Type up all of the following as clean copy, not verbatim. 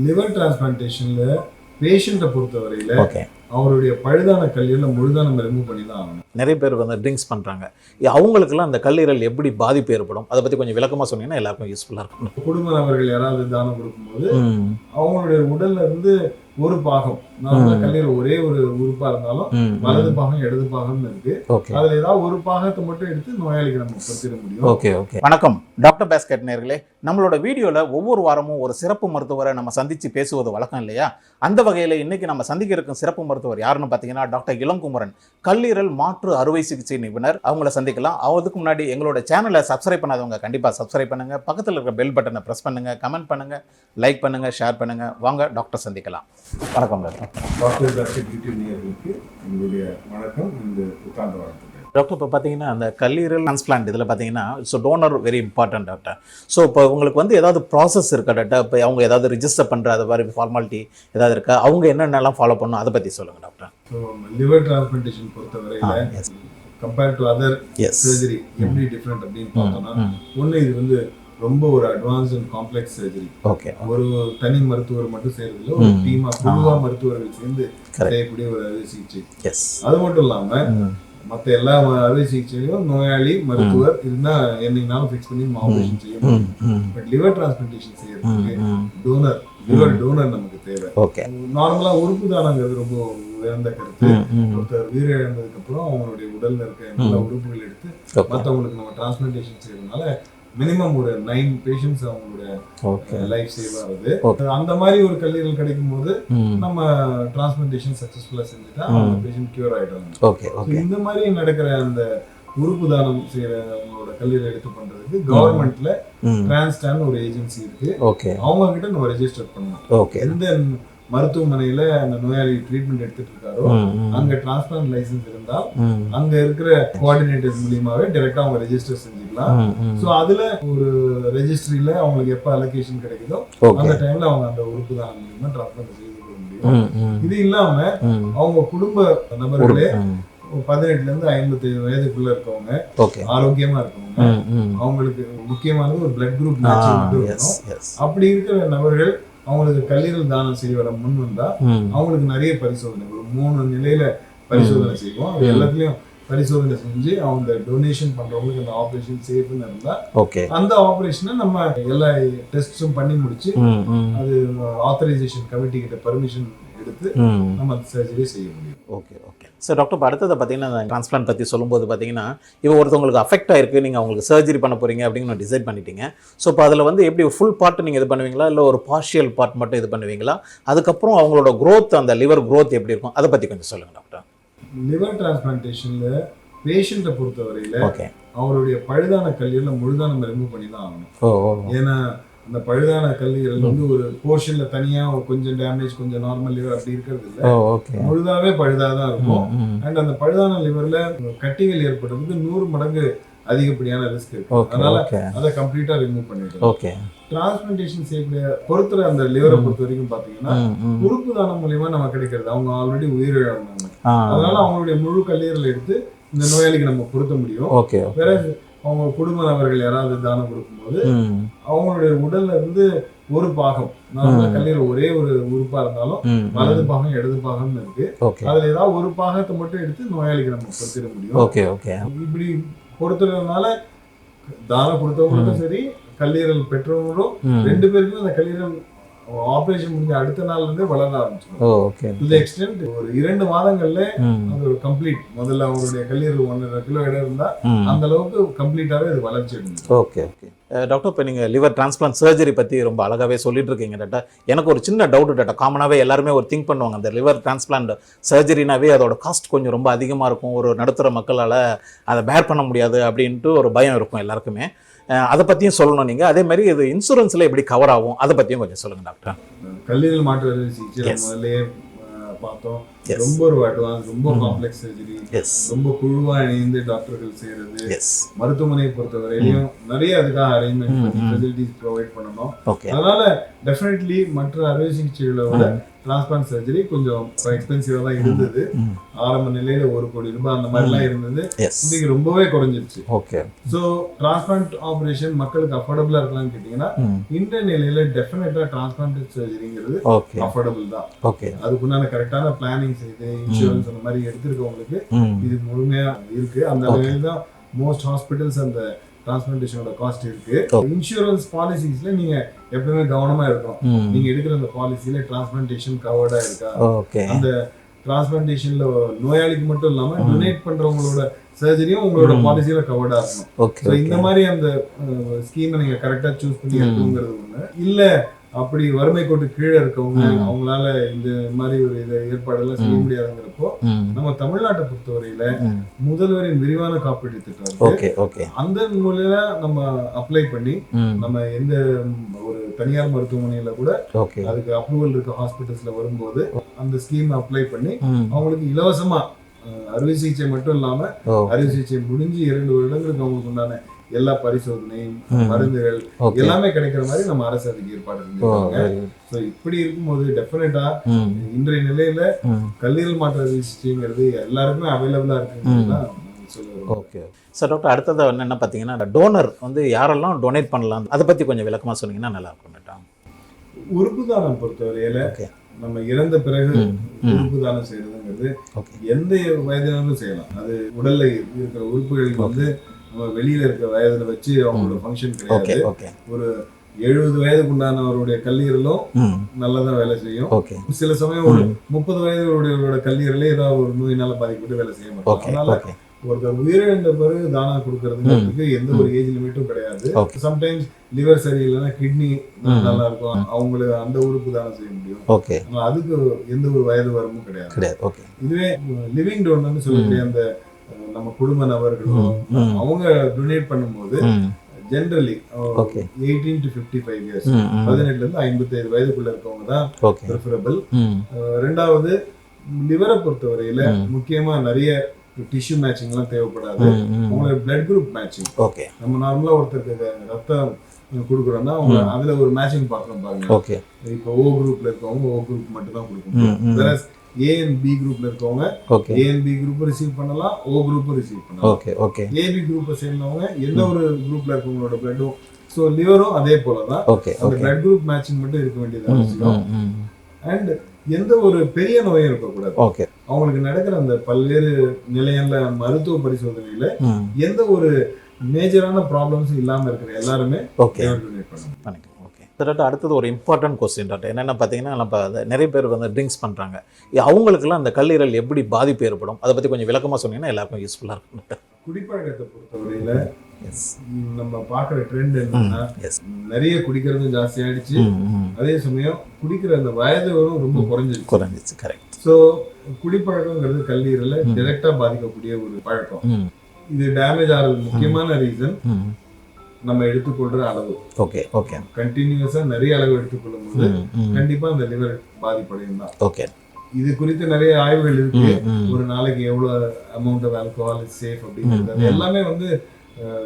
Liver டிரான்ஸ்பிளான்டேஷன்ல பேஷண்ட்டை பொறுத்தவரையில் அவருடைய பழுதான கல்லீரலை முழுதாக நம்ம ரிமூவ் பண்ணி தான் ஆகணும். நிறைய பேர் வந்து ட்ரிங்க்ஸ் பண்ணுறாங்க, அவங்களுக்குலாம் அந்த கல்லீரல் எப்படி பாதிப்பு ஏற்படும் அதை பற்றி கொஞ்சம் விளக்கமாக சொன்னீங்கன்னா எல்லாருக்கும் யூஸ்ஃபுல்லாக இருக்கும். குடும்ப நபர்கள் யாராவது தானம் கொடுக்கும்போது அவங்களுடைய உடல்ல இருந்து ஒரு பாகம், கல்லீரல் ஒரே ஒரு உறுப்பா இருந்தாலும் வலது பாகம் இடது பாகம்னு இருக்கு, அதுல ஏதாவது ஒரு பாகத்தை மட்டும் எடுத்து நோயாளிக்கு நம்ம கொடுத்துட முடியும். Okay okay. வணக்கம் டாக்டர் பாஸ்கெட் நேயர்களே, நம்மளோட வீடியோல ஒவ்வொரு வாரமும் ஒரு சிறப்பு மருத்துவரை நம்ம சந்திச்சு பேசுவது வழக்கம் இல்லையா? அந்த வகையில இன்னைக்கு நம்ம சந்திக்க இருக்கும் சிறப்பு மருத்துவர் யாருன்னு பார்த்தீங்கன்னா டாக்டர் இளங்குமரன், கல்லீரல் மாற்று அறுவை சிகிச்சை நிபுணர். அவங்கள சந்திக்கலாம். அதுக்கு முன்னாடி எங்களோட சேனலை சப்ஸ்கிரைப் பண்ணாதவங்க கண்டிப்பா சப்ஸ்கிரைப் பண்ணுங்க, பக்கத்தில் இருக்கிற பெல் பட்டனை பிரஸ் பண்ணுங்க, கமெண்ட் பண்ணுங்க, லைக் பண்ணுங்க, ஷேர் பண்ணுங்க. வாங்க டாக்டர் சந்திக்கலாம். வணக்கம் டாக்டர் நேயர்களுக்கு எங்களுடைய வணக்கம், இந்த புத்தாண்டு வாழ்த்துக்கள். டாக்டர், இப்போ பார்த்தீங்கன்னா அந்த கல்லீரல் டிரான்ஸ்பிளான்ட் இதில் பார்த்தீங்கன்னா donor very important doctor. So இப்போ உங்களுக்கு வந்து ஏதாவது ப்ராசஸ் இருக்கா டாக்டர்? இப்போ அவங்க ஏதாவது ரிஜிஸ்டர் பண்ணுற அது மாதிரி ஃபார்மாலிட்டி ஏதாவது இருக்கா? அவங்க என்னென்னலாம் ஃபாலோ பண்ணணும் அதை பற்றி சொல்லுங்கள் டாக்டர். ஸோ லிவர் டிரான்ஸ்பிளான்டேஷன் பொறுத்தவரையில் கம்பேர்ட் டு அதர் சர்ஜரி எப்படி டிஃப்ரெண்ட் அப்படின்னு பார்த்தோம்னா, ஒன்று இது வந்து ரொம்ப ஒரு advance and complex surgery. Okay. ஒரு தனி மருத்துவர் மட்டும் செய்யறதில்ல, ஒரு டீமா குழுவா மருத்துவர்கள் சேர்ந்து செய்யக்கூடிய ஒரு அறுவை சிகிச்சை. அது மட்டும் இல்லாம மற்ற எல்லா அறுவை சிகிச்சையிலும் நோயாளி மருத்துவர் இருந்தா என்னைக்குனாலும் ஃபிக்ஸ் பண்ணி ஆபரேஷன் செய்ய முடியும். பட் லிவர் டிரான்ஸ்பிளான்டேஷன் செய்யறதுக்கு டோனர், லிவர் டோனர் நமக்கு தேவை. நார்மலா உறுப்பு தானங்கிறது ரொம்ப உயர்ந்த கருத்து. ஒருத்தர் உயிரிழந்ததுக்கு அப்புறம் அவங்களுடைய உடல்ல இருக்க எல்லா உறுப்புகள் எடுத்து மற்றவங்களுக்கு நம்ம டிரான்ஸ்பிளான்டேஷன் செய்யறதுனால மினிமம் ஒரு 9 பேஷண்ட்ஸ் அவங்களுடைய லைஃப் சேவ் ஆகுது. அந்த மாதிரி ஒரு கல்லீரல் கிடைக்கும் போது நம்ம டிரான்ஸ்பிளான்டேஷன் சக்சஸ்ஃபுல்லா செஞ்சுட்டா அந்த பேஷண்ட் கியூர் ஆயிடுவாங்க. இந்த மாதிரி நடக்கிற அந்த உறுப்பு தானம் செய்யற அவங்களோட கல்லீரல் எடுத்து பண்றதுக்கு கவர்மெண்ட்ல டிரான்ஸ்டான் ஒரு ஏஜென்சி இருக்கு. அவங்க கிட்ட நம்ம ரெஜிஸ்டர் பண்ணலாம். எந்த மருத்துவமனையில அந்த நோயாளி ட்ரீட்மெண்ட் எடுத்துட்டு இருக்காரோ அங்க டிரான்ஸ்பிளான்ட் லைசன்ஸ் இருந்தால் அங்க இருக்கிற கோஆர்டினேட்டர்ஸ் மூலியமாவே டைரக்டா அவங்க ரெஜிஸ்டர் செஞ்சுக்கலாம். சோ அதுல ஒரு ரெஜிஸ்ட்ரியில அவங்களுக்கு எப்ப அலோகேஷன் கிடைக்குதோ அந்த டைம்ல அவங்க அந்த உறுப்பு தானம் மூலியமா டிரான்ஸ்பிளான்ட் செய்து கொள்ள முடியும். இது இல்லாம அவங்க குடும்ப நபர்களே 18 இருந்து 57 வயதுக்குள்ள இருக்கவங்க, ஆரோக்கியமா இருக்கவங்க, அவங்களுக்கு முக்கியமானது ஒரு பிளட் குரூப் மேட்சிங் மட்டும் இருக்கணும். அப்படி இருக்கிற நபர்கள் அவங்களுக்கு கல்லீரல் தானம் செய்ய வர முன் வந்தா அவங்களுக்கு நிறைய பரிசோதனை, ஒரு 3 நிலையில பரிசோதனை செய்வோம். அது எல்லாத்துலயும் பரிசோதனை செஞ்சு அவங்க டொனேஷன் பண்றவங்களுக்கு அந்த ஆபரேஷன் சேஃப்னு இருந்தா அந்த ஆபரேஷனை நம்ம எல்லா டெஸ்டும் பண்ணி முடிச்சு அது ஆத்தரைசேஷன் கமிட்டி கிட்ட பர்மிஷன் எடுத்து நம்ம அந்த சர்ஜரி செய்ய முடியும். Okay okay sir. டாக்டர், இப்போ அடுத்ததை பார்த்தீங்கன்னா டிரான்ஸ்பிளான்ட் பற்றி சொல்லும்போது பார்த்தீங்கன்னா இப்போ ஒருத்தவங்களுக்கு அஃபெக்ட் ஆயிருக்கு, நீங்கள் அவங்களுக்கு சர்ஜரி பண்ண போகிறீங்க அப்படின்னு டிசைட் பண்ணிட்டீங்க. ஸோ இப்போ அதில் வந்து எப்படி ஃபுல் பார்ட் நீங்கள் இது பண்ணுவீங்களா, இல்லை ஒரு பார்ஷியல் பார்ட் மட்டும் இது பண்ணுவீங்களா? அதுக்கப்புறம் அவங்களோட க்ரோத், அந்த லிவர் க்ரோத் எப்படி இருக்கும் அதை பற்றி கொஞ்சம் சொல்லுங்கள் டாக்டர். லிவர் டிரான்ஸ்பிளான்டேஷன்ல பேஷண்ட்டை பொறுத்தவரையில் அவருடைய பழுதான கல்லீரலை முழுதாக நம்ம ரிமூவ் பண்ணி தான் ஆகணும். ஏன்னா அந்த பழுதான கல்லீரல் வந்து ஒரு போர்ஷன்ல தனியா கொஞ்சம் டேமேஜ், கொஞ்சம் நார்மல் லிவர் அப்படி இருக்கிறது இல்ல, முழுதாவே பழுதாதான் இருக்கும். அண்ட் அந்த பழுதான லிவர்ல கட்டிகள் ஏற்படுறதுக்கு 100 மடங்கு அதிகப்படியான ரிஸ்க் இருக்கு. அதனால அதை கம்ப்ளீட்டா ரிமூவ் பண்ணிடுறோம். டிரான்ஸ்பிளான்டேஷன் செய்யக்கூடிய பொறுத்துற அந்த லிவரை பொறுத்த வரைக்கும் பாத்தீங்கன்னா உறுப்பு தானம் மூலியமா நம்ம கிடைக்கிறது. அவங்க ஆல்ரெடி உயிரிழந்தாங்க, அதனால அவங்களுடைய முழு கல்லீரல் எடுத்து இந்த நோயாளிக்கு நம்ம பொருத்த முடியும். வேற அவங்க குடும்ப நபர்கள் யாராவது தானம் கொடுக்கும்போது அவங்களுடைய உடல்ல இருந்து ஒரு பாகம், கல்லீரல் ஒரே ஒரு உறுப்பா இருந்தாலும் வலது பாகம் இடது பாகம்னு இருக்கு, அதுல ஏதாவது ஒரு பாகத்தை மட்டும் எடுத்து நோயாளிக்கு நம்ம பொருத்திட முடியும். இப்படி பொறுத்துறதுனால தானம் கொடுத்தவங்களுக்கும் சரி கல்லீரல் பெற்றவங்களும் 2 பேருக்குமே அந்த கல்லீரல் ஆபரேஷன் முடிஞ்ச அடுத்த நாள்ல இருந்தே வளர ஆரம்பிச்சிடும். இந்த எக்ஸ்டென்ட் ஒரு 2 மாதங்கள்ல அது ஒரு கம்ப்ளீட், முதல்ல அவங்களுடைய கல்லீரல் 1.5 கிலோ இடம் இருந்தா அந்த அளவுக்கு கம்ப்ளீட்டாவே அது வளர்ச்சி அடைஞ்சிடும். ஓகே ஓகே டாக்டர், இப்போ நீங்கள் லிவர் டிரான்ஸ்பிளான்ட் சர்ஜரி பற்றி ரொம்ப அழகாகவே சொல்லிட்டு இருக்கீங்க டாக்டர். எனக்கு ஒரு சின்ன டவுட் டாக்டர். காமனாகவே எல்லாருமே ஒரு திங்க் பண்ணுவாங்க, அந்த லிவர் டிரான்ஸ்பிளான்ட் சர்ஜரினாவே அதோட காஸ்ட் கொஞ்சம் ரொம்ப அதிகமாக இருக்கும், ஒரு நடுத்தர மக்களால் அதை பேர் பண்ண முடியாது அப்படின்ட்டு ஒரு பயம் இருக்கும் எல்லாருக்குமே. அதை பற்றியும் சொல்லணும் நீங்கள். அதே மாதிரி இது இன்சூரன்ஸில் எப்படி கவர் ஆகும் அதை பற்றியும் கொஞ்சம் சொல்லுங்கள் டாக்டர். கல்லீரல் மாற்று அறுவை சிகிச்சை முதல்லயே பார்த்தோம், ரொம்ப ஒரு அட்வான்ஸ், ரொம்ப காம்ப்ளெக்ஸ் சர்ஜரி, ரொம்ப குழுவா இணைந்து டாக்டர்கள் செய்யறது. மருத்துவமனையை பொறுத்தவரையிலையும் நிறைய அதுக்காக அரேஞ்ச்மெண்ட் ஃபெசிலிட்டிஸ் ப்ரொவைட் பண்ணணும். அதனால டெஃபினெட்லி மற்ற அறுவை சிகிச்சைகளை விட டிரான்ஸ்பிளான்ட் சர்ஜரி கொஞ்சம் எக்ஸ்பென்சிவா தான் இருந்தது. ஆரம்ப நிலையில 1 கோடி ரூபாய் அந்த மாதிரிலாம் இருந்தது. இன்னைக்கு ரொம்பவே குறைஞ்சிருச்சு. ஓகே. ஸோ டிரான்ஸ்பிளான்ட் ஆபரேஷன் மக்களுக்கு அஃபோர்டபுளா இருக்கலாம்னு கேட்டீங்கன்னா இந்த நிலையில டெஃபினட்டா டிரான்ஸ்பிளான்ட் சர்ஜரிங்கிறது அஃபோர்டபுள் தான். ஓகே. அதுக்குண்டான கரெக்டான பிளானிங் செய்து இன்சூரன்ஸ் அந்த மாதிரி எடுத்திருக்கவங்களுக்கு இது முழுமையா இருக்கு. அந்த வகையில் தான் மோஸ்ட் ஹாஸ்பிட்டல்ஸ் அந்த டிரான்ஸ்பிளான்டேஷனோட காஸ்ட் இருக்கு. இன்சூரன்ஸ் பாலிசிஸ்ல நீங்க எப்பவுமே கவனமா இருக்கணும். நீங்க எடுக்கிற அந்த பாலிசில டிரான்ஸ்பிளான்டேஷன் கவர்டா இருக்கா, அந்த டிரான்ஸ்பிளான்டேஷன்ல நோயாளிக்கு மட்டும் இல்லாம டொனேட் பண்றவங்களோட சர்ஜரியும் உங்களோட பாலிசியில கவர்டா இருக்கணும். இந்த மாதிரி அந்த ஸ்கீமை நீங்க கரெக்டா சூஸ் பண்ணி எடுக்கணுங்கிறது ஒண்ணு. இல்ல அப்படி வறுமை கோட்டு கீழே இருக்கவங்க அவங்களால இந்த மாதிரி ஒரு ஏற்பாடெல்லாம் செய்ய முடியாதுங்கிறப்போ நம்ம தமிழ்நாட்டை பொறுத்தவரையில முதல்வரின் விரிவான காப்பீடு திட்டம் அந்த மூலையில நம்ம அப்ளை பண்ணி நம்ம எந்த ஒரு தனியார் மருத்துவமனையில கூட அதுக்கு அப்ரூவல் இருக்க ஹாஸ்பிட்டல்ஸ்ல வரும்போது அந்த ஸ்கீம் அப்ளை பண்ணி அவங்களுக்கு இலவசமா அறுவை சிகிச்சை மட்டும் இல்லாம அறுவை சிகிச்சை முடிஞ்சு 2 வருடங்களுக்கு அவங்களுக்கு உண்டான எல்லா பரிசோதனையும் மருந்துகள் எல்லாமே கிடைக்கிற மாதிரி நம்ம அரசு அதுக்கு ஏற்பாடு செஞ்சிருக்காங்க. சோ இப்படி இருக்கும்போது டெஃபினட்டா இன்றைய நிலையில கல்லீரல் மாற்று அறுவை சிகிச்சைங்கிறது எல்லாருக்குமே அவைலபிளா இருக்குன்னு சொல்லுவோம். Okay sir. டாக்டர் அடுத்தது என்ன பார்த்தீங்கன்னா டோனர் வந்து யாரெல்லாம் டொனேட் பண்ணலாம் அதை பத்தி கொஞ்சம் விளக்கமா சொன்னீங்கன்னா நல்லா இருக்கும். உறுப்பு தானம் பொறுத்தவரையில நம்ம இறந்த பிறகு உறுப்பு தானம் செய்யறதுங்கிறது எந்த வயதினரும் செய்யலாம். அது உடல்ல இருக்கிற உறுப்புகள் வந்து நம்ம வெளியில இருக்க வயதுல வச்சு அவங்களோட ஃபங்க்ஷன் கிடையாது. ஒரு 70 வயதுக்கு உண்டானவருடைய கல்லீரலும் நல்லதான் வேலை செய்யும். சில சமயம் ஒரு 30 வயதுடைய கல்லீரலே ஏதாவது ஒரு நோயினால பாதிக்கப்பட்டு வேலை செய்ய மாட்டோம். அதனால ஒருத்தர் உயிரிழந்த பிறகு தானம் கொடுக்கறதுக்கு எந்த ஒரு ஏஜ் லிமிட்டும் கிடையாது. சம்டைம்ஸ் லிவர் சரியில்லைன்னா கிட்னி நல்லா இருக்கும், அவங்களுக்கு அந்த உறுப்பு தானம் செய்ய முடியும். அதுக்கு எந்த ஒரு வயது வரமும் கிடையாது. இதுவே லிவிங் டோனர்னு சொல்லக்கூடிய அந்த நம்ம குடும்ப நபர்களும் அவங்க டொனேட் பண்ணும்போது ஜெனரலி 18 to 55 இயர்ஸ் 18ல இருந்து 55 வயதுக்குள்ள இருக்கவங்க தான் ப்ரிஃபரபிள். ரெண்டாவது லிவரை பொறுத்தவரையில முக்கியமா நிறைய டிஷ்யூ மேட்சிங் எல்லாம் தேவைப்படாது. உங்களோட பிளட் குரூப் மேட்சிங். நம்ம நார்மலா ஒருத்தருக்கு ரத்தம் கொடுக்குறோம்னா அவங்க அதுல ஒரு மேட்சிங் பார்க்கணும் பாருங்க. இப்போ ஓ குரூப்ல இருக்கவங்க ஓ குரூப் மட்டும் தான் கொடுக்கணும். A and B குரூப்ல இருக்கவங்க A and B group receive பண்ணலாம், O குரூப் ரிசீவ் பண்ணலாம். AB குரூப்பை சேர்ந்தவங்க எந்த ஒரு குரூப்ல இருக்கவங்களோட பிளட்டும். ஸோ லிவரும் அதே போலதான் அந்த பிளட் குரூப் மேட்சிங் மட்டும் இருக்க வேண்டியது அவசியம். அண்ட் எந்த ஒரு பெரிய நோயும் இருக்கக்கூடாது. அவங்களுக்கு நடக்கிற அந்த பல்வேறு நிலையங்கள மருத்துவ பரிசோதனையில எந்த ஒரு மேஜரான ப்ராப்ளம்ஸும் இல்லாம இருக்கிற எல்லாருமே டொனேட் பண்ணலாம். அடுத்தது ஒரு இம்பார்ட்டன்ட் கொஸ்டின் டாக்டர் என்னென்ன பார்த்தீங்கன்னா நம்ம நிறைய பேர் வந்து ட்ரிங்க்ஸ் பண்ணுறாங்க, அவங்களுக்குலாம் அந்த கல்லீரல் எப்படி பாதிப்பு ஏற்படும் அதை பற்றி கொஞ்சம் விளக்கமாக சொன்னீங்கன்னா எல்லாருக்கும் யூஸ்ஃபுல்லாக இருக்கும். குடிப்பழக்கத்தை பொறுத்தவரையில நம்ம பார்க்குற ட்ரெண்ட் என்னன்னா நிறைய குடிக்கிறது ஜாஸ்தி ஆயிடுச்சு, அதே சமயம் குடிக்கிற அந்த வயதுகளும் ரொம்ப குறைஞ்சிச்சு. கரெக்ட். ஸோ குடிப்பழக்கங்கிறது கல்லீரலை டைரக்டா பாதிக்கக்கூடிய ஒரு பழக்கம். இது டேமேஜ் ஆகிறது முக்கியமான ரீசன் நம்ம எடுத்துக்கொள்ற அளவு. கண்டினியூஸா நிறைய அளவு எடுத்துக்கொள்ளும் போது கண்டிப்பா அந்த லிவர் பாதிப்படையும் தான். இது குறித்து நிறைய ஆய்வுகள் இருக்கு. ஒரு நாளைக்கு எவ்வளவு amount of alcohol is safe அப்படிங்கிறது எல்லாமே வந்து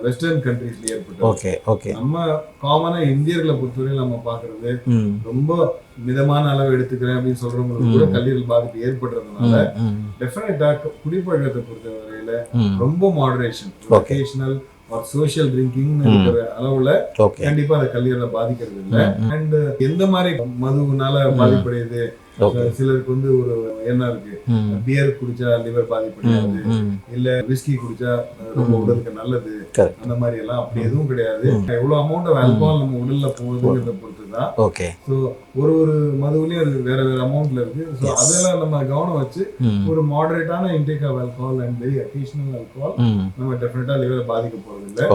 வெஸ்டர்ன் கண்ட்ரீஸ்ல ஏற்பட்டு நம்ம காமனா இந்தியர்களை பொறுத்தவரை நம்ம பாக்குறது ரொம்ப மிதமான அளவு எடுத்துக்கிறேன் அப்படின்னு சொல்றவங்களுக்கு கூட கல்லீரல் பாதிப்பு ஏற்படுறதுனால டெஃபினட்டா குடிப்பழக்கத்தை பொறுத்தவரையில ரொம்ப மாடரேஷன், ஒகேஷனல் சோஷியல் ட்ரிங்கிங் இருக்கிற அளவுல கண்டிப்பா அந்த கல்லீரலை பாதிக்கிறது இல்லை. அண்ட் எந்த மாதிரி மதுனால பாதிப்படையுது, சிலருக்கு வந்து ஒரு எண்ணம் இருக்கு, பியர் குடிச்சா லிவர் பாதிப்படையாது, இல்ல விஸ்கி குடிச்சா ரொம்ப உடலுக்கு நல்லது, அந்த மாதிரி எல்லாம் அப்படி எதுவும் கிடையாது. எவ்வளவு அமௌண்ட் ஆஃப் ஆல்கஹால் நம்ம உடல்ல போகுதுங்கிறத பொறுத்துதான். ஸோ ஒரு மதுவிலையும் அது வேற வேற அமௌண்ட்ல இருக்கு. ஸோ அதெல்லாம் நம்ம கவனம் வச்சு ஒரு மாடரேட்டான intake of alcohol and very occasional alcohol நம்ம டெஃபினட்டா லிவர் பாதிக்க போறது இல்லை.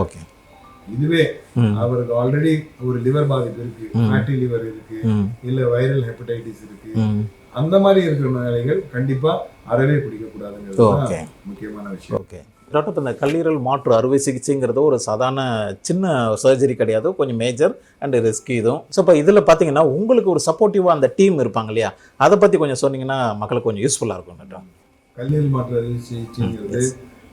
இதுவே அவருக்கு ஆல்ரெடி ஒரு லிவர் பாதிப்பு இருக்கு, ஃபேட்டி லிவர் இருக்கு, இல்ல வைரல் ஹெப்படைட்டிஸ் இருக்கு, அந்த மாதிரி இருக்கிற நோயாளிகள் கண்டிப்பா அறவே குடிக்க கூடாதுங்கிறது முக்கியமான விஷயம். டாக்டர், இப்போ இந்த கல்லீரல் மாற்று அறுவை சிகிச்சைங்கிறது ஒரு சாதாரண சின்ன சர்ஜரி கிடையாது, கொஞ்சம் மேஜர் அண்ட் ரிஸ்க் இதுவும். ஸோ இப்போ இதில் பார்த்தீங்கன்னா உங்களுக்கு ஒரு சப்போர்ட்டிவாக அந்த டீம் இருப்பாங்க இல்லையா, அதை பற்றி கொஞ்சம் சொன்னீங்கன்னா மக்களுக்கு கொஞ்சம் யூஸ்ஃபுல்லாக இருக்கும். டாக்டர், கல்லீரல் மாற்று அறுவை சிகிச்சைங்கிறது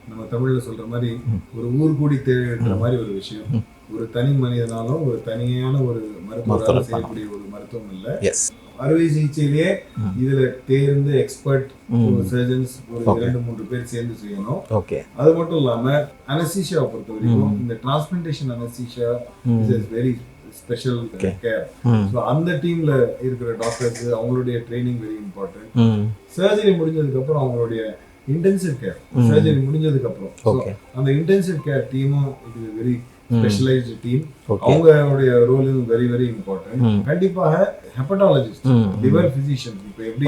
நம்ம தமிழ்ல சொல்ற மாதிரி ஒரு ஊர் கூடி தேவைன்ற மாதிரி ஒரு விஷயம். ஒரு தனி மனிதனாலும் ஒரு தனியான ஒரு மருத்துவரால் செய்யக்கூடிய ஒரு மருத்துவம் இல்லை. அறுவை சிகிச்சையிலேயே இதுல தேர்ந்து எக்ஸ்பர்ட் சர்ஜன்ஸ் ஒரு 2-3 பேர் சேர்ந்து செய்யணும். ஓகே. அது மட்டும் இல்லாம அனஸ்தீசியாவை பொறுத்த வரைக்கும் இந்த transplantation anaesthesia is very special care. So அந்த டீம்ல இருக்கிற டாக்டர்ஸ் அவங்களுடைய ட்ரைனிங் வெரி இம்பார்ட்டன்ட். சர்ஜரி முடிஞ்சதுக்கு அப்புறம் அவங்களுடைய இன்டென்சிவ் கேர், சர்ஜரி முடிஞ்சதுக்கு அப்புறம் அந்த இன்டென்சிவ் கேர் டீமும் it is very specialised team. அவங்களுடைய role is very very important. கண்டிப்பாக ஹெப்படாலஜிஸ்ட், லிவர் பிசிஷியன், இப்போ எப்படி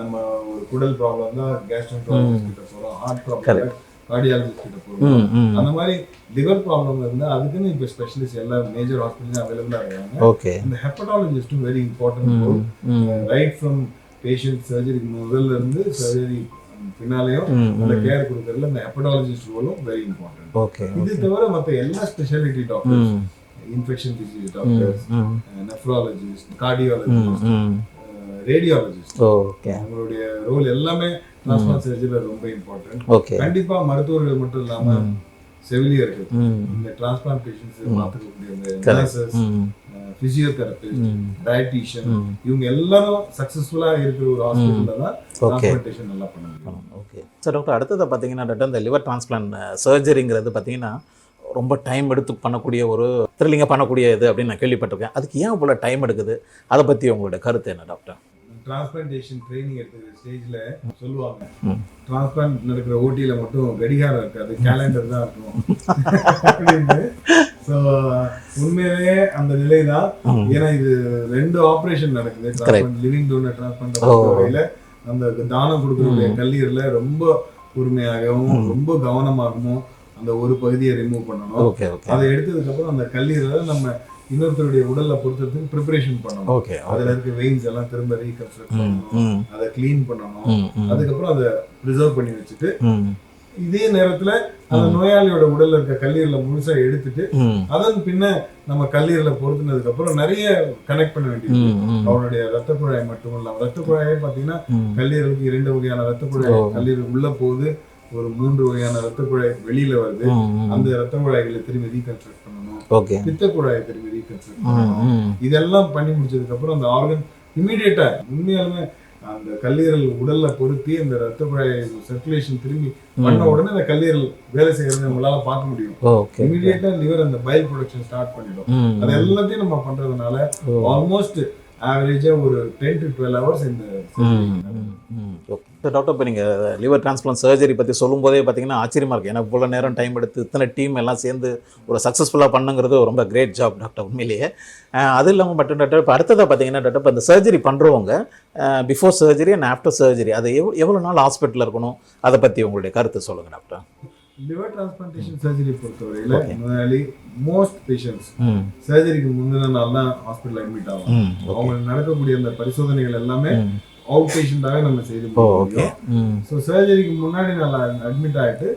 நம்ம ஒரு குடல் ப்ராப்ளம் தான் கேஸ்ட்ரோஎன்டராலஜிஸ்ட் கிட்ட போறோம், ஹார்ட் ப்ராப்ளம் கார்டியாலஜிஸ்ட் கிட்ட போறோம், அந்த மாதிரி லிவர் ப்ராப்ளம் இருந்தா அதுக்குன்னு இப்போ ஸ்பெஷலிஸ்ட் எல்லா மேஜர் ஹாஸ்பிட்டலும் அவைலபிளா இருக்காங்க. இந்த ஹெப்படாலஜிஸ்டும் very important role. Right from patient surgery முதல்ல இருந்து சர்ஜரி பின்னாலேயும் அந்த கேர் கொடுக்கறதுல இந்த ஹெப்படாலஜிஸ்ட் ரோலும் வெரி இம்பார்ட்டன்ட். இது தவிர மற்ற எல்லா speciality doctors, infection disease doctors, nephrologist, cardiologist, radiologist, அவங்களுடைய ரோல் எல்லாமே டிரான்ஸ்பிளான்ட் சர்ஜரியில ரொம்ப இம்பார்ட்டன்ட். கண்டிப்பா மருத்துவர்கள் மட்டும் இல்லாம செவிலியர்கள், இந்த டிரான்ஸ்பிளான்ட் பேஷண்ட்ஸ் பார்த்துக்கக்கூடிய நர்சஸ், பிசியோதெரபிஸ்ட், டயட்டீஷியன், இவங்க எல்லாரும் சக்சஸ்ஃபுல்லா இருக்கிற ஒரு ஹாஸ்பிட்டல்ல தான் டிரான்ஸ்பிளான்டேஷன் நல்லா பண்ண முடியும். Okay sir. டாக்டர், அடுத்தது பார்த்தீங்கன்னா டாக்டர் இந்த லிவர் டிரான்ஸ்பிளான்ட் சர்ஜரிங்கிறது பார்த்தீங்கன்னா ரொம்ப டைம் எடுத்து பண்ணக்கூடிய ஒரு த்ரில்லிங்காக பண்ணக்கூடிய இது அப்படின்னு நான் கேள்விப்பட்டிருக்கேன். அதுக்கு ஏன் இவ்வளோ டைம் எடுக்குது? அதை பற்றி உங்களோட கருத்து என்ன டாக்டர்? டிரான்ஸ்பிளான்டேஷன் ட்ரைனிங் எடுத்துக்கிற ஸ்டேஜ்ல சொல்லுவாங்க, டிரான்ஸ்பிளான்ட் நடக்கிற ஓட்டியில மட்டும் கடிகாரம் இருக்காது, கேலண்டர் தான் இருக்கும் அப்படின்னு. ஸோ உண்மையிலேயே அந்த நிலை தான். ஏன்னா இது 2 ஆப்ரேஷன் நடக்குது. டிரான்ஸ்பிளான்ட், லிவிங் டோனர் டிரான்ஸ்பிளான்ட் வகையில அந்த தானம் கொடுக்கக்கூடிய கல்லீரல ரொம்ப பொறுமையாகவும் ரொம்ப கவனமாகவும் அந்த ஒரு பகுதியை ரிமூவ் பண்ணணும். அதை எடுத்ததுக்கு அப்புறம் அந்த கல்லீரலை நம்ம இன்னொருத்தருடைய உடல்ல பொறுத்ததுக்கு ப்ரிப்பரேஷன் பண்ணணும். அதுல இருக்க வெயின்ஸ் எல்லாம் திரும்ப ரீகன்ஸ்ட்ரக்ட் பண்ணணும், அதை கிளீன் பண்ணணும், அதுக்கப்புறம் அதை ப்ரிசர்வ் பண்ணி வச்சுட்டு இதே நேரத்துல அந்த நோயாளியோட உடல்ல இருக்க கல்லீரலை முழுசா எடுத்துட்டு அதன் பின்ன நம்ம கல்லீரலை பொருத்தினதுக்கு அப்புறம் நிறைய கனெக்ட் பண்ண வேண்டியது. அவனுடைய ரத்த குழாய் மட்டும் இல்லாம, ரத்த குழாயே பாத்தீங்கன்னா கல்லீரலுக்கு 2 வகையான ரத்த குழாய் கல்லீரல் உள்ள போகுது, ஒரு 3 வகையான ரத்த குழாய் வெளியில வருது. அந்த ரத்த குழாய்களை திரும்பி ரீகன்ஸ்ட்ரக்ட் பண்ணணும், பித்த குழாயை திரும்பி ரீகன்ஸ்ட்ரக்ட் பண்ணணும். இதெல்லாம் பண்ணி முடிச்சதுக்கு அப்புறம் அந்த ஆர்கன் இமீடியட்டா உண்மையாலுமே அந்த கல்லீரல் உடல்ல பொருத்தி அந்த ரத்த குழாய் சர்க்குலேஷன் திரும்பி பண்ண உடனே அந்த கல்லீரல் வேலை செய்யறதை நம்மளால பார்க்க முடியும். இமீடியட்டா லிவர் அந்த பைல் ப்ரொடக்ஷன் ஸ்டார்ட் பண்ணிடும். அது எல்லாத்தையும் நம்ம பண்றதுனால ஆல்மோஸ்ட் ஆவரேஜா ஒரு 10 to 12 hours இந்த டாக்டர். இப்போ நீங்கள் லிவர் டிரான்ஸ்பிளான்ட் சர்ஜரி பற்றி சொல்லும்போதே பார்த்தீங்கன்னா ஆச்சரியமாக இருக்குது. ஏன்னா இவ்வளோ நேரம் டைம் எடுத்து இத்தனை டீம் எல்லாம் சேர்ந்து ஒரு சக்ஸஸ்ஃபுல்லாக பண்ணுங்கிறது ரொம்ப கிரேட் ஜாப் டாக்டர் உண்மையிலேயே. அது இல்லாமல் மட்டும் டாக்டர் இப்போ அடுத்ததாக பார்த்தீங்கன்னா டாக்டர் இப்போ இந்த சர்ஜரி பண்ணுறவங்க before surgery and after surgery அது எவ்வளோ நாள் ஹாஸ்பிட்டலில் இருக்கணும், அதை பற்றி உங்களுடைய கருத்து சொல்லுங்கள் டாக்டர். லிவர் டிரான்ஸ்பிளான்டேஷன் சர்ஜரி பொறுத்தவரையில நோயாளி மோஸ்ட் பேஷண்ட்ஸ் சர்ஜரிக்கு முந்தின நாள் தான் ஹாஸ்பிட்டல் அட்மிட் ஆகும். அவங்களுக்கு நடக்கக்கூடிய அந்த பரிசோதனைகள் எல்லாமே அவுட் பேஷண்டாக நம்ம செய்து முடியும். ஸோ சர்ஜரிக்கு முன்னாடி நல்லா அட்மிட் ஆகிட்டு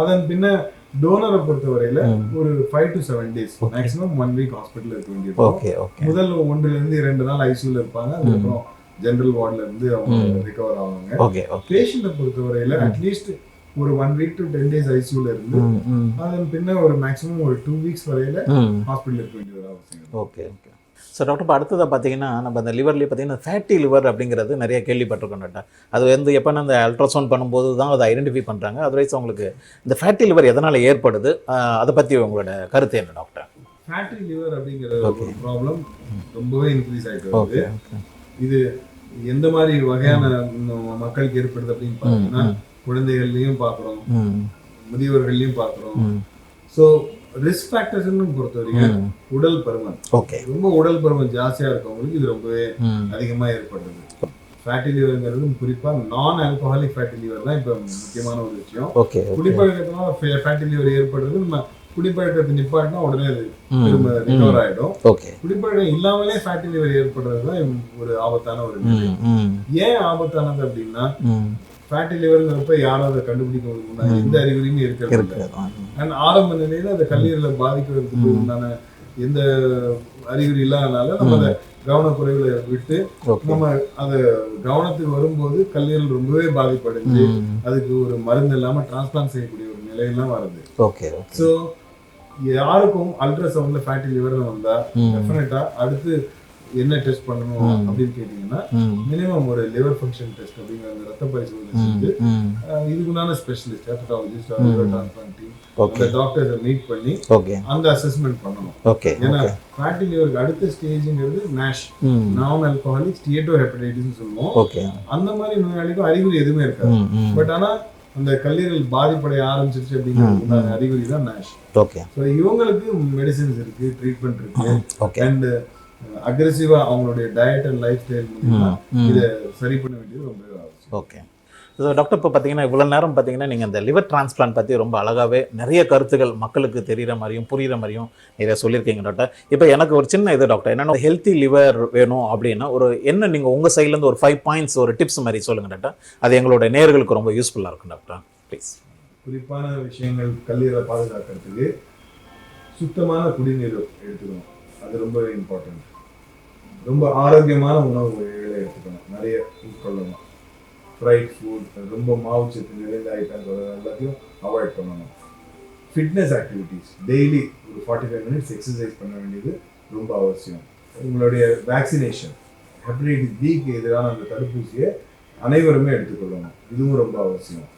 அதன் பின்ன டோனரை பொறுத்தவரையில ஒரு 5 to 7 days maximum 1 week hospital இருக்க வேண்டியது. முதல் 1 to 2 நாள் ஐசியூல இருப்பாங்க, அதுக்கப்புறம் ஜெனரல் வார்டுல இருந்து அவங்க ரிகவர் ஆவாங்க. பேஷண்ட்டை பொறுத்தவரையில அட்லீஸ்ட் ஒரு 1 week to 10 days ஐசியூல இருந்து அதன் பின்ன ஒரு மேக்ஸிமம் ஒரு 2 weeks வரையில ஹாஸ்பிட்டல் இருக்க வேண்டிய ஒரு அவசியம். ஓகே. சார் டாக்டர், இப்போ அடுத்ததாக பார்த்தீங்கன்னா நம்ம அந்த லிவர்லேயே பார்த்தீங்கன்னா ஃபேட்டி லிவர் அப்படிங்கிறது நிறைய கேள்விப்பட்டிருக்கோம் டாக்டர். அது வந்து எப்போ அந்த அல்ட்ராசவுண்ட் பண்ணும்போது தான் அதை ஐடென்டிஃபை பண்ணுறாங்க. அதர்வைஸ் அவங்களுக்கு இந்த ஃபேட்டி லிவர் எதனால் ஏற்படுது, அதை பற்றி உங்களோட கருத்து என்ன டாக்டர்? ஃபேட்டி லிவர் அப்படிங்கிற ஒரு ப்ராப்ளம் ரொம்பவே இன்க்ரீஸ் ஆகிட்டு வருது. இது எந்த மாதிரி வகையான மக்களுக்கு ஏற்படுது அப்படின்னு பார்த்தீங்கன்னா குழந்தைகள்லையும் பார்க்குறோம், முதியவர்கள்லையும் பார்க்குறோம். ஸோ ரிஸ்க் ஃபேக்டர்ஸ்னு பொறுத்த வரைக்கும் உடல் பருமன், ரொம்ப உடல் பருமன் ஜாஸ்தியா இருக்கவங்களுக்கு இது ரொம்பவே அதிகமா ஏற்படுது. ஃபேட்டி லிவர்ங்கிறது குறிப்பா நான் ஆல்கஹாலிக் ஃபேட்டி லிவர் தான் இப்ப முக்கியமான ஒரு விஷயம். குடிப்பழக்கத்தினால ஃபேட்டி லிவர் ஏற்படுறது, நம்ம குடிப்பழக்கத்தை நிப்பாட்டினா உடனே அது திரும்ப ரிகவர் ஆயிடும். குடிப்பழக்கம் இல்லாமலே ஃபேட்டி லிவர் ஏற்படுறது தான் ஒரு ஆபத்தான ஒரு நிலை. ஏன் ஆபத்தானது அப்படின்னா ஃபேட்டி லிவர்ங்கிறப்ப யாரும் அதை கண்டுபிடிக்க முடியும் எந்த அறிகுறியுமே இருக்கிறது. அண்ட் ஆரம்ப நிலையில அந்த கல்லீரலை பாதிக்கிறதுக்கு உண்டான எந்த அறிகுறி இல்லாதனால நம்ம அதை கவனக்குறைவுல விட்டு நம்ம அதை கவனத்துக்கு வரும்போது கல்லீரல் ரொம்பவே பாதிப்படைஞ்சு அதுக்கு ஒரு மருந்து இல்லாம டிரான்ஸ்பிளான்ட் செய்யக்கூடிய ஒரு நிலையெல்லாம் வருது. ஸோ யாருக்கும் அல்ட்ராசவுண்ட்ல ஃபேட்டி லிவர் வந்தா டெஃபினட்டா அடுத்து என்ன டெஸ்ட் பண்ணணும் அப்படின்னு கேட்டீங்கன்னா மினிமம் ஒரு லிவர் ஃபங்க்ஷன் டெஸ்ட் அப்படிங்கிற அந்த ரத்த பரிசோதனை செஞ்சு இதுக்குண்டான specialist hepatologist liver transplant team அந்த டாக்டரை மீட் பண்ணி அந்த அசஸ்மெண்ட் பண்ணணும். ஏன்னா ஃபேட்டி லிவருக்கு அடுத்த ஸ்டேஜ்ங்கிறது நாஷ், நான் ஆல்கஹாலிக் ஸ்டியேட்டோ ஹெப்படைட்டிஸ் சொல்லுவோம். அந்த மாதிரி நோயாளிக்கும் அறிகுறி எதுவுமே இருக்காது. பட் ஆனா அந்த கல்லீரல் பாதிப்படைய ஆரம்பிச்சிருச்சு அப்படிங்கிறது அறிகுறி தான் நாஷ். ஸோ இவங்களுக்கு மெடிசின்ஸ் இருக்கு, ட்ரீட்மெண்ட் இருக்கு. அண்ட் அக்ரெசிவா அவங்களுடைய டயட் அண்ட் லைஃப் ஸ்டைல் மூலமா இதை சரி பண்ண வேண்டியது ரொம்ப அவசியம். ஓகே. ஸோ டாக்டர், இப்போ பார்த்தீங்கன்னா இவ்வளோ நேரம் பார்த்தீங்கன்னா நீங்கள் இந்த லிவர் டிரான்ஸ்பிளான்ட் பற்றி ரொம்ப அழகாகவே நிறைய கருத்துக்கள் மக்களுக்கு தெரிகிற மாதிரியும் புரிகிற மாதிரியும் நிறைய சொல்லியிருக்கீங்க டாக்டர். இப்போ எனக்கு ஒரு சின்ன இது டாக்டர், என்னென்னா ஹெல்த்தி லிவர் வேணும் அப்படின்னா ஒரு என்ன நீங்கள் உங்கள் சைட்லேருந்து ஒரு 5 பாயிண்ட்ஸ் ஒரு டிப்ஸ் மாதிரி சொல்லுங்கள் டாக்டர். அது எங்களோட நேயர்களுக்கு ரொம்ப யூஸ்ஃபுல்லாக இருக்கும் டாக்டர், ப்ளீஸ். குறிப்பான விஷயங்கள் கல்லீரலை பாதுகாக்கிறதுக்கு சுத்தமான குடிநீர் எடுத்துக்கணும், அது ரொம்ப இம்பார்ட்டன்ட். ரொம்ப ஆரோக்கியமான உணவுகளை எடுத்துக்கணும், நிறைய உட்கொள்ளணும். ஃப்ரைட் ஃபுட், ரொம்ப மாவுச்சத்து நிறைந்த ஐட்டம்ஸ் எல்லாத்தையும் அவாய்ட் பண்ணணும். ஃபிட்னஸ் ஆக்டிவிட்டீஸ் டெய்லி ஒரு 45 மினிட்ஸ் எக்ஸசைஸ் பண்ண வேண்டியது ரொம்ப அவசியம். உங்களுடைய வேக்சினேஷன், ஹெப்படைட்டிஸ் பிக்கு எதிரான அந்த தடுப்பூசியை அனைவருமே எடுத்துக்கொள்ளணும், இதுவும் ரொம்ப அவசியம்.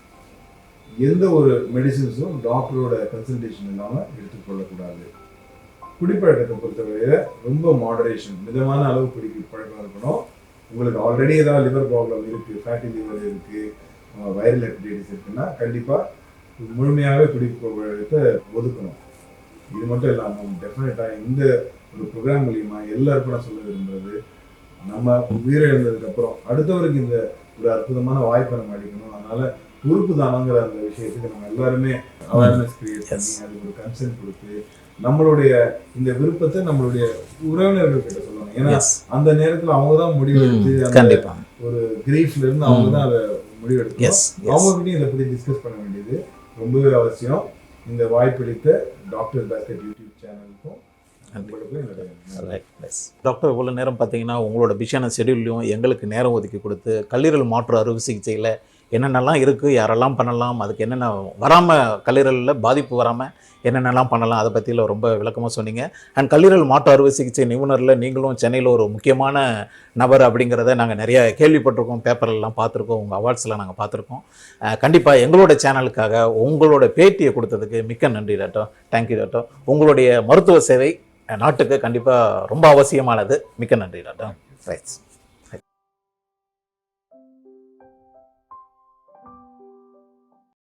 எந்த ஒரு மெடிசின்ஸும் டாக்டரோட கன்சல்டேஷன் இல்லாமல் எடுத்துக்கொள்ளக்கூடாது. குடிப்பழக்கத்தை பொறுத்தவரையில ரொம்ப மாடரேஷன், மிதமான அளவு குடிக்க பழக்கம் இருக்கணும். உங்களுக்கு ஆல்ரெடி ஏதாவது லிவர் ப்ராப்ளம் இருக்குது, ஃபேட்டி லிவர் இருக்குது, வைரல் ஹெப்படைட்டிஸ் இருக்குன்னா கண்டிப்பாக முழுமையாகவே குடிப்பழக்கத்தை ஒதுக்கணும். இது மட்டும் இல்லாமல் டெஃபினட்டாக இந்த ஒரு ப்ரோக்ராம் மூலியமா எல்லாருக்கும் நான் சொல்ல விரும்புறது, நம்ம உயிரிழந்ததுக்கப்புறம் அடுத்தவருக்கு இந்த ஒரு அற்புதமான வாய்ப்பை நம்ம அளிக்கணும். அதனால உறுப்பு தானங்கிற அந்த விஷயத்துக்கு நம்ம எல்லாருமே அவேர்னஸ் கிரியேட் பண்ணி அதுக்கு ஒரு கன்சென்ட் கொடுத்து நம்மளுடைய இந்த விருப்பத்தை நம்மளுடைய உறவினர்கள் கிட்ட சொல்லணும். ஏன்னா அந்த நேரத்துல அவங்கதான் முடிவெடுத்து ஒரு கிரீஃப்ல இருந்து அவங்க தான் அதை முடிவெடுக்கணும். அவங்க கிட்டையும் இதை பத்தி டிஸ்கஸ் பண்ண வேண்டியது ரொம்பவே அவசியம். இந்த வாய்ப்பளித்த டாக்டர் பாஸ்கெட் யூடியூப் சேனலுக்கும் டாக்டர், இவ்வளோ நேரம் பார்த்தீங்கன்னா உங்களோட பிஸியான ஷெடியூல்லையும் எங்களுக்கு நேரம் ஒதுக்கி கொடுத்து கல்லீரல் மாற்று அறுவை சிகிச்சையில் என்னென்னலாம் இருக்குது, யாரெல்லாம் பண்ணலாம், அதுக்கு என்னென்ன வராமல் கல்லீரலில் பாதிப்பு வராமல் என்னென்னலாம் பண்ணலாம், அதை பற்றியில் ரொம்ப விளக்கமாக சொன்னீங்க. அண்ட் கல்லீரல் மாற்று அறுவை சிகிச்சை நிபுணரில் நீங்களும் சென்னையில் ஒரு முக்கியமான நபர் அப்படிங்கிறத நாங்கள் நிறைய கேள்விப்பட்டிருக்கோம், பேப்பர்லாம் பார்த்துருக்கோம், உங்கள் அவார்ட்ஸ்லாம் நாங்கள் பார்த்துருக்கோம். கண்டிப்பாக எங்களோட சேனலுக்காக உங்களோட பேட்டியை கொடுத்ததுக்கு மிக்க நன்றி டாக்டர். Thank you doctor. உங்களுடைய மருத்துவ சேவை நாட்டுக்கு கண்டிப்பாக ரொம்ப அவசியமானது. மிக்க நன்றி டாக்டர். ரைட்ஸ்.